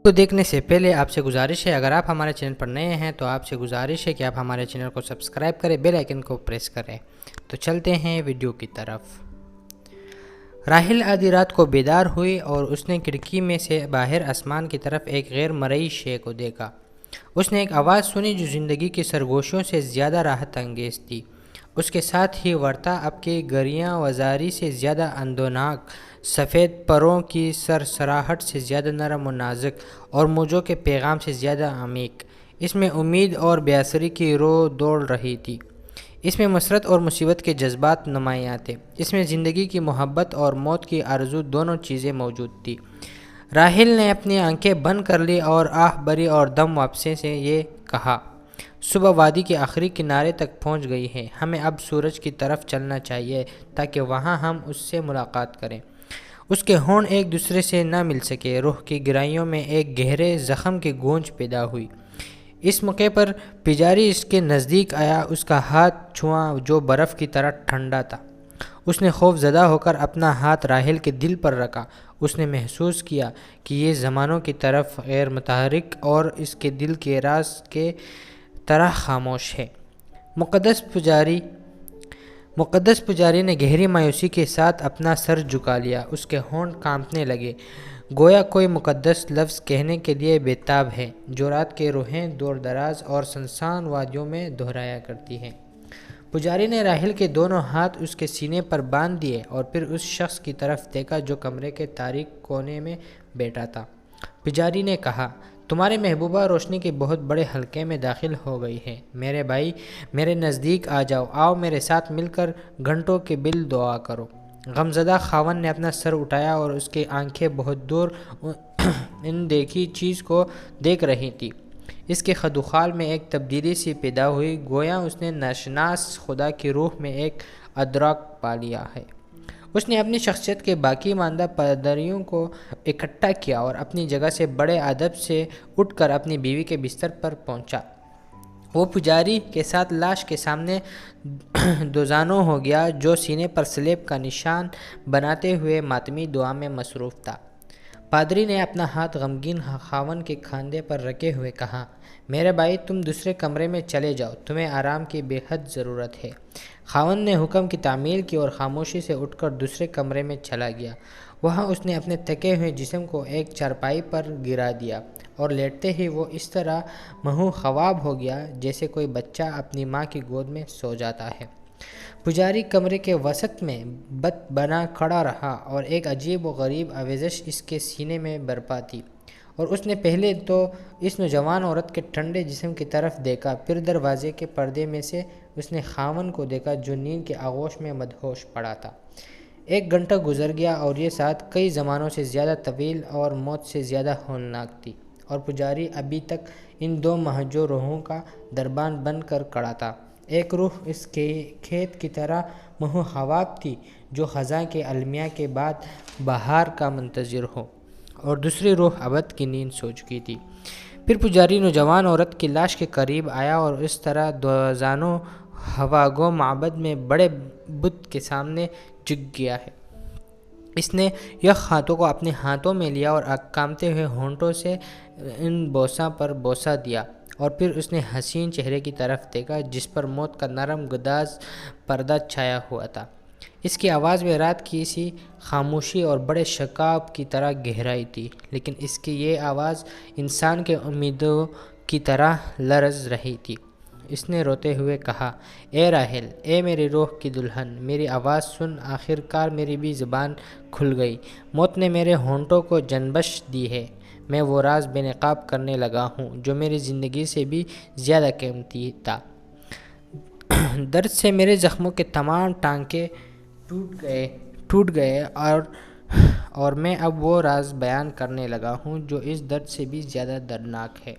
کو دیکھنے سے پہلے آپ سے گزارش ہے، اگر آپ ہمارے چینل پر نئے ہیں تو آپ سے گزارش ہے کہ آپ ہمارے چینل کو سبسکرائب کریں، بیل آئیکن کو پریس کریں۔ تو چلتے ہیں ویڈیو کی طرف۔ راحل آدھی رات کو بیدار ہوئی اور اس نے کھڑکی میں سے باہر آسمان کی طرف ایک غیر مرئی شے کو دیکھا۔ اس نے ایک آواز سنی جو زندگی کی سرگوشیوں سے زیادہ راحت انگیز تھی۔ اس کے ساتھ ہی ورتا اب کی گریاں وزاری سے زیادہ اندوناک، سفید پروں کی سرسراہٹ سے زیادہ نرم و نازک، اور موجوں کے پیغام سے زیادہ عمیق۔ اس میں امید اور بیاسری کی روح دوڑ رہی تھی۔ اس میں مسرت اور مصیبت کے جذبات نمایاں تھے۔ اس میں زندگی کی محبت اور موت کی آرزو دونوں چیزیں موجود تھیں۔ راحل نے اپنی آنکھیں بند کر لی اور آہ بھری اور دم واپسی سے یہ کہا، صبح وادی کے آخری کنارے تک پہنچ گئی ہے، ہمیں اب سورج کی طرف چلنا چاہیے تاکہ وہاں ہم اس سے ملاقات کریں۔ اس کے ہونٹ ایک دوسرے سے نہ مل سکے، روح کی گہرائیوں میں ایک گہرے زخم کی گونج پیدا ہوئی۔ اس موقع پر پجاری اس کے نزدیک آیا، اس کا ہاتھ چھوا جو برف کی طرح ٹھنڈا تھا۔ اس نے خوف زدہ ہو کر اپنا ہاتھ راحل کے دل پر رکھا۔ اس نے محسوس کیا کہ یہ زمانوں کی طرف غیر متحرک اور اس کے دل کے راز کے طرح خاموش ہے۔ مقدس پجاری نے گہری مایوسی کے ساتھ اپنا سر جھکا لیا۔ اس کے ہونٹ کانپنے لگے، گویا کوئی مقدس لفظ کہنے کے لیے بے تاب ہے جو رات کے روحیں دور دراز اور سنسان وادیوں میں دہرایا کرتی ہیں۔ پجاری نے راحل کے دونوں ہاتھ اس کے سینے پر باندھ دیے اور پھر اس شخص کی طرف دیکھا جو کمرے کے تاریک کونے میں بیٹھا تھا۔ پجاری نے کہا، تمہاری محبوبہ روشنی کے بہت بڑے حلقے میں داخل ہو گئی ہے۔ میرے بھائی، میرے نزدیک آ جاؤ، آؤ میرے ساتھ مل کر گھنٹوں کے بل دعا کرو۔ غمزدہ خاوند نے اپنا سر اٹھایا اور اس کی آنکھیں بہت دور ان دیکھی چیز کو دیکھ رہی تھی۔ اس کے خد و خال میں ایک تبدیلی سی پیدا ہوئی، گویا اس نے ناشناس خدا کی روح میں ایک ادراک پا لیا ہے۔ اس نے اپنی شخصیت کے باقی ماندہ پادریوں کو اکٹھا کیا اور اپنی جگہ سے بڑے ادب سے اٹھ کر اپنی بیوی کے بستر پر پہنچا۔ وہ پجاری کے ساتھ لاش کے سامنے دوزانوں ہو گیا جو سینے پر سلیب کا نشان بناتے ہوئے ماتمی دعا میں مصروف تھا۔ پادری نے اپنا ہاتھ غمگین خاوند کے کھانڈے پر رکھے ہوئے کہا، میرے بھائی، تم دوسرے کمرے میں چلے جاؤ، تمہیں آرام کی بے حد ضرورت ہے۔ خاوند نے حکم کی تعمیل کی اور خاموشی سے اٹھ کر دوسرے کمرے میں چلا گیا۔ وہاں اس نے اپنے تھکے ہوئے جسم کو ایک چارپائی پر گرا دیا اور لیٹتے ہی وہ اس طرح محو خواب ہو گیا جیسے کوئی بچہ اپنی ماں کی گود میں سو جاتا ہے۔ پجاری کمرے کے وسط میں بت بنا کھڑا رہا اور ایک عجیب و غریب آویزش اس کے سینے میں برپا تھی، اور اس نے پہلے تو اس نوجوان عورت کے ٹھنڈے جسم کی طرف دیکھا، پھر دروازے کے پردے میں سے اس نے خاوند کو دیکھا جو نیند کے آغوش میں مدہوش پڑا تھا۔ ایک گھنٹہ گزر گیا اور یہ ساتھ کئی زمانوں سے زیادہ طویل اور موت سے زیادہ ہولناک تھی، اور پجاری ابھی تک ان دو مہجور روحوں کا دربان بن کر کھڑا تھا۔ ایک روح اس کے کھیت کی طرح محو خواب تھی جو خزاں کے المیہ کے بعد بہار کا منتظر ہو، اور دوسری روح ابد کی نیند سو چکی تھی۔ پھر پجاری نوجوان عورت کی لاش کے قریب آیا اور اس طرح دوزانوں ہواگو معبد میں بڑے بت کے سامنے جھک گیا ہے۔ اس نے یک ہاتھوں کو اپنے ہاتھوں میں لیا اور کانپتے ہوئے ہونٹوں سے ان بوسہ پر بوسہ دیا، اور پھر اس نے حسین چہرے کی طرف دیکھا جس پر موت کا نرم گداز پردہ چھایا ہوا تھا۔ اس کی آواز میں رات کی سی خاموشی اور بڑے شکاف کی طرح گہرائی تھی، لیکن اس کی یہ آواز انسان کے امیدوں کی طرح لرز رہی تھی۔ اس نے روتے ہوئے کہا، اے راحل، اے میری روح کی دلہن، میری آواز سن، آخر کار میری بھی زبان کھل گئی۔ موت نے میرے ہونٹوں کو جنبش دی ہے، میں وہ راز بے نقاب کرنے لگا ہوں جو میری زندگی سے بھی زیادہ قیمتی تھا۔ درد سے میرے زخموں کے تمام ٹانکے ٹوٹ گئے اور میں اب وہ راز بیان کرنے لگا ہوں جو اس درد سے بھی زیادہ دردناک ہے۔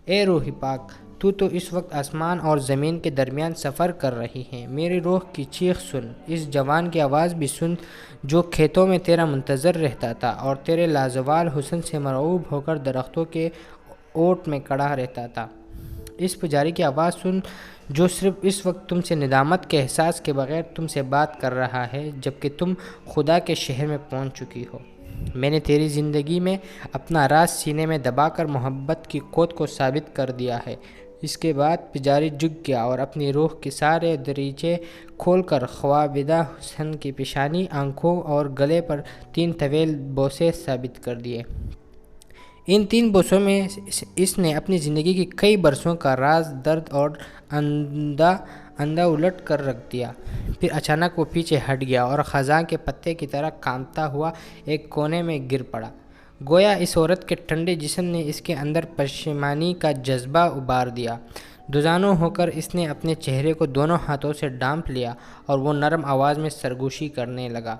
اے روح پاک، تو اس وقت آسمان اور زمین کے درمیان سفر کر رہی ہے۔ میری روح کی چیخ سن، اس جوان کی آواز بھی سن جو کھیتوں میں تیرا منتظر رہتا تھا اور تیرے لازوال حسن سے مرعوب ہو کر درختوں کے اوٹ میں کھڑا رہتا تھا۔ اس پجاری کی آواز سن جو صرف اس وقت تم سے ندامت کے احساس کے بغیر تم سے بات کر رہا ہے جبکہ تم خدا کے شہر میں پہنچ چکی ہو۔ میں نے تیری زندگی میں اپنا راز سینے میں دبا کر محبت کی قوت کو ثابت کر دیا ہے۔ اس کے بعد پجاری جھک گیا اور اپنی روح کے سارے دریچے کھول کر خواابیدہ حسن کی پیشانی، آنکھوں اور گلے پر 3 طویل بوسے ثابت کر دیے۔ ان 3 بوسوں میں اس نے اپنی زندگی کی کئی برسوں کا راز، درد اور اندھا الٹ کر رکھ دیا۔ پھر اچانک وہ پیچھے ہٹ گیا اور خزاں کے پتے کی طرح کانپتا ہوا ایک کونے میں گر پڑا۔ گویا اس عورت کے ٹھنڈے جسم نے اس کے اندر پشیمانی کا جذبہ ابار دیا۔ دوزانوں ہو کر اس نے اپنے چہرے کو دونوں ہاتھوں سے ڈانپ لیا اور وہ نرم آواز میں سرگوشی کرنے لگا۔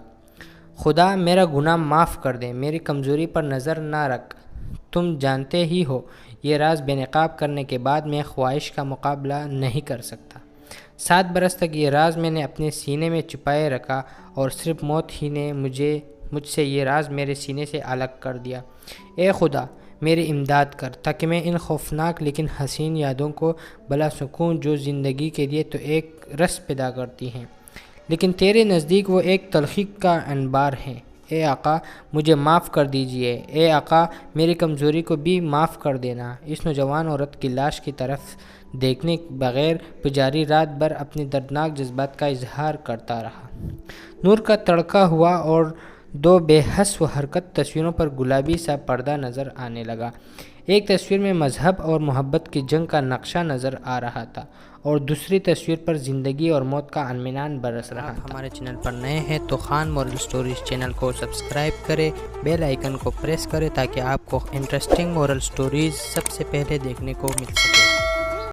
خدا میرا گناہ معاف کر دے، میری کمزوری پر نظر نہ رکھ۔ تم جانتے ہی ہو یہ راز بے نقاب کرنے کے بعد میں خواہش کا مقابلہ نہیں کر سکتا۔ 7 برس تک یہ راز میں نے اپنے سینے میں چھپائے رکھا اور صرف موت ہی نے مجھ سے یہ راز میرے سینے سے الگ کر دیا۔ اے خدا میری امداد کر تاکہ میں ان خوفناک لیکن حسین یادوں کو بلا سکوں جو زندگی کے لیے تو ایک رس پیدا کرتی ہیں لیکن تیرے نزدیک وہ ایک تلخی کا انبار ہیں۔ اے آقا مجھے معاف کر دیجئے، اے آقا میری کمزوری کو بھی معاف کر دینا۔ اس نوجوان عورت کی لاش کی طرف دیکھنے بغیر پجاری رات بھر اپنی دردناک جذبات کا اظہار کرتا رہا۔ نور کا تڑکا ہوا اور 2 بے حس و حرکت تصویروں پر گلابی سا پردہ نظر آنے لگا۔ ایک تصویر میں مذہب اور محبت کی جنگ کا نقشہ نظر آ رہا تھا اور دوسری تصویر پر زندگی اور موت کا اطمینان برس رہا تھا۔ ہمارے چینل پر نئے ہیں تو خان مورل سٹوریز چینل کو سبسکرائب کریں، بیل آئیکن کو پریس کریں تاکہ آپ کو انٹرسٹنگ مورل سٹوریز سب سے پہلے دیکھنے کو مل سکے۔